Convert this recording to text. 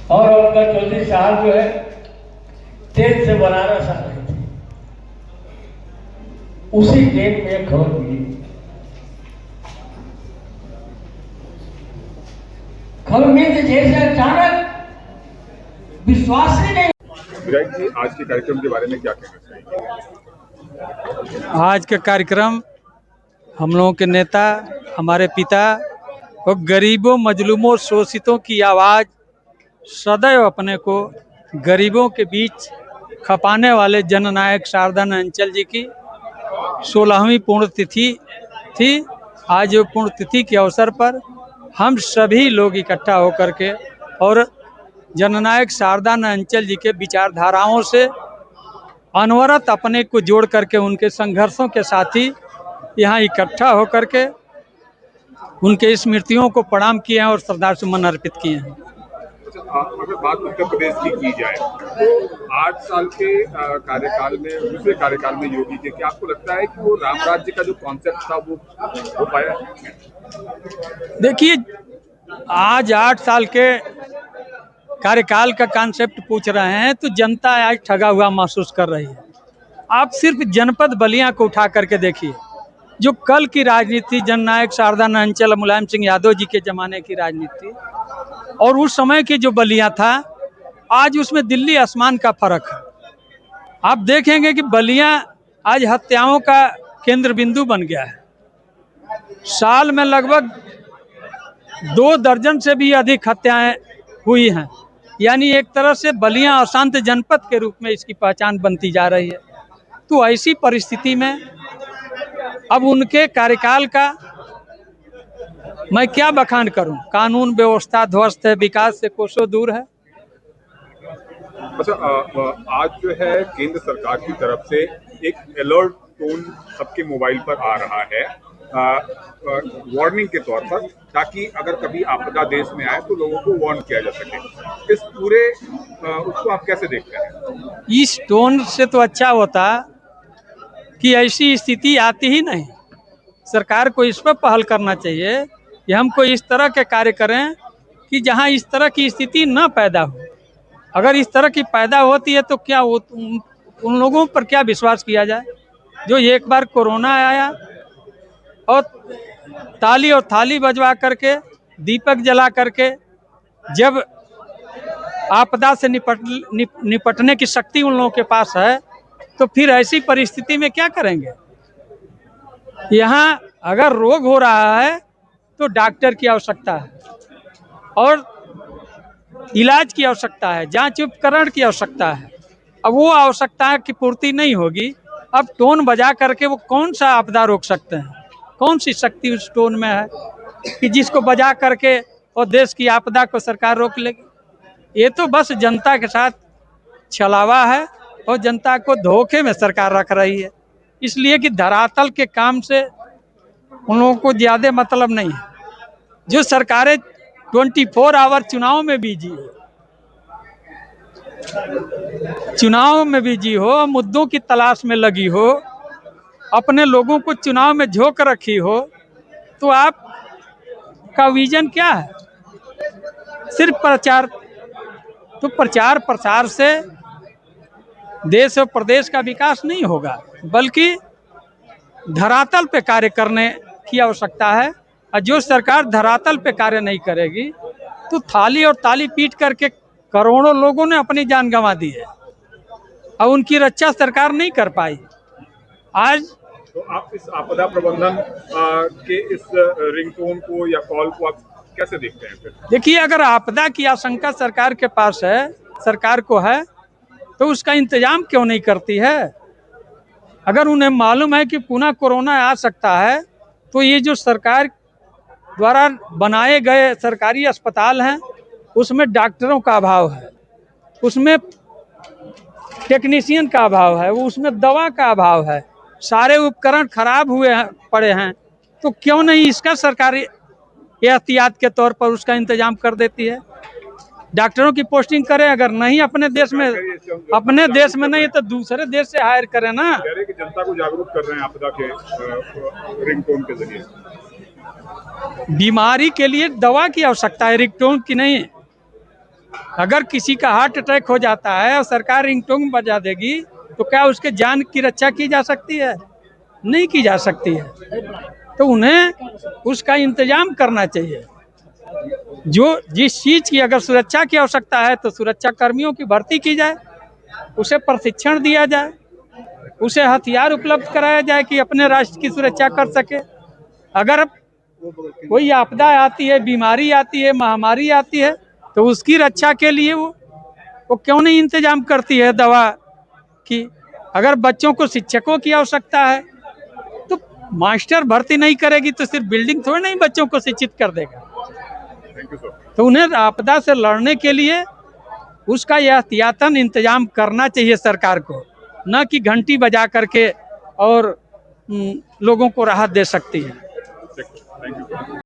और उनका चौधरी साहब जो है ट्रेन से बनारस आ रहे थे, उसी ट्रेन में खबर मिली। खबर मिली जैसे अचानक विश्वास ही नहीं। विधायक जी, आज के कार्यक्रम के बारे में क्या कहना चाहिए? आज का कार्यक्रम हम लोगों के नेता, हमारे पिता और गरीबों, मजलूमों, शोषितों की आवाज़ सदैव अपने को गरीबों के बीच खपाने वाले जननायक शारदानंद अंचल जी की 16वीं पुण्यतिथि थी। आज वो पुण्यतिथि के अवसर पर हम सभी लोग इकट्ठा होकर के और जननायक शारदानंद अंचल जी के विचारधाराओं से अनवरत अपने को जोड़ करके उनके संघर्षों के साथ ही यहाँ इकट्ठा होकर के उनके स्मृतियों को प्रणाम किए हैं और श्रद्धासुमन अर्पित किए हैं। अगर बात उत्तर प्रदेश की जाए तो 8 साल के कार्यकाल में, दूसरे कार्यकाल में योगी के, क्या आपको लगता है कि वो राम राज्य का जो कॉन्सेप्ट था वो हो पाया? देखिए, आज 8 साल के कार्यकाल का कॉन्सेप्ट पूछ रहे हैं तो जनता आज ठगा हुआ महसूस कर रही है। आप सिर्फ जनपद बलिया को उठा करके देखिए, जो कल की राजनीति जननायक शारदानंद अंचल, मुलायम सिंह यादव जी के ज़माने की राजनीति और उस समय की जो बलिया था, आज उसमें दिल्ली आसमान का फर्क है। आप देखेंगे कि बलिया आज हत्याओं का केंद्र बिंदु बन गया है। साल में लगभग 2 दर्जन से भी अधिक हत्याएं हुई हैं, यानी एक तरह से बलिया अशांत जनपद के रूप में इसकी पहचान बनती जा रही है। तो ऐसी परिस्थिति में अब उनके कार्यकाल का मैं क्या बखान करूं? कानून व्यवस्था ध्वस्त है, विकास से कोसों दूर है। अच्छा, आज जो है केंद्र सरकार की तरफ से एक अलर्ट टोन सबके मोबाइल पर आ रहा है, वार्निंग के तौर पर, ताकि अगर कभी आपदा देश में आए तो लोगों को वार्न किया जा सके। इस पूरे उसको आप कैसे देखते हैं? इस टोन से तो अच्छा होता कि ऐसी स्थिति आती ही नहीं। सरकार को इस पर पहल करना चाहिए कि हमको इस तरह के कार्य करें कि जहां इस तरह की स्थिति न पैदा हो। अगर इस तरह की पैदा होती है तो क्या वो उन लोगों पर क्या विश्वास किया जाए जो एक बार कोरोना आया और ताली और थाली बजवा करके, दीपक जला करके जब आपदा से निपटने की शक्ति उन लोगों के पास है, तो फिर ऐसी परिस्थिति में क्या करेंगे? यहाँ अगर रोग हो रहा है तो डॉक्टर की आवश्यकता है और इलाज की आवश्यकता है, जांच उपकरण की आवश्यकता है। अब वो आवश्यकता की पूर्ति नहीं होगी, अब टोन बजा करके वो कौन सा आपदा रोक सकते हैं? कौन सी शक्ति उस टोन में है कि जिसको बजा करके और देश की आपदा को सरकार रोक लेगी? ये तो बस जनता के साथ छलावा है और जनता को धोखे में सरकार रख रही है, इसलिए कि धरातल के काम से उन लोगों को ज़्यादा मतलब नहीं है। जो सरकारें 24 आवर चुनाव में बिजी हो, मुद्दों की तलाश में लगी हो, अपने लोगों को चुनाव में झोंक रखी हो, तो आप का विजन क्या है? सिर्फ प्रचार। तो प्रचार प्रसार से देश और प्रदेश का विकास नहीं होगा, बल्कि धरातल पे कार्य करने की आवश्यकता है। और जो सरकार धरातल पे कार्य नहीं करेगी तो थाली और ताली पीट करके करोड़ों लोगों ने अपनी जान गंवा दी है और उनकी रक्षा सरकार नहीं कर पाई। आज तो आप इस आपदा प्रबंधन के इस रिंगटोन को या कॉल को आप कैसे देखते हैं फिर? देखिए, अगर आपदा की आशंका सरकार के पास है, सरकार को है, तो उसका इंतजाम क्यों नहीं करती है? अगर उन्हें मालूम है कि पुनः कोरोना आ सकता है, तो ये जो सरकार द्वारा बनाए गए सरकारी अस्पताल हैं, उसमें डॉक्टरों का अभाव है, उसमें टेक्नीशियन का अभाव है, उसमें दवा का अभाव है, सारे उपकरण खराब पड़े हैं। तो क्यों नहीं इसका सरकार एहतियात के तौर पर उसका इंतजाम कर देती है? डॉक्टरों की पोस्टिंग करें, अगर नहीं अपने देश में नहीं तो दूसरे देश से हायर करें ना। जनता को जागरूक कर रहे हैं आपदा के रिंगटोन के जरिए। बीमारी के लिए दवा की आवश्यकता है, रिंगटोन की नहीं। अगर किसी का हार्ट अटैक हो जाता है और सरकार रिंगटोन बजा देगी तो क्या उसके जान की रक्षा की जा सकती है? नहीं की जा सकती है। तो उन्हें उसका इंतजाम करना चाहिए। जो जिस चीज़ की अगर सुरक्षा की आवश्यकता है तो सुरक्षा कर्मियों की भर्ती की जाए, उसे प्रशिक्षण दिया जाए, उसे हथियार उपलब्ध कराया जाए कि अपने राष्ट्र की सुरक्षा कर सके। अगर कोई आपदा आती है, बीमारी आती है, महामारी आती है, तो उसकी रक्षा के लिए वो क्यों नहीं इंतजाम करती है दवा की? अगर बच्चों को शिक्षकों की आवश्यकता है तो मास्टर भर्ती नहीं करेगी तो सिर्फ बिल्डिंग थोड़ी नहीं बच्चों को शिक्षित कर देगा। Thank you sir. तो उन्हें आपदा से लड़ने के लिए उसका एहतियातन इंतजाम करना चाहिए सरकार को, न कि घंटी बजा करके और लोगों को राहत दे सकती है। Thank you.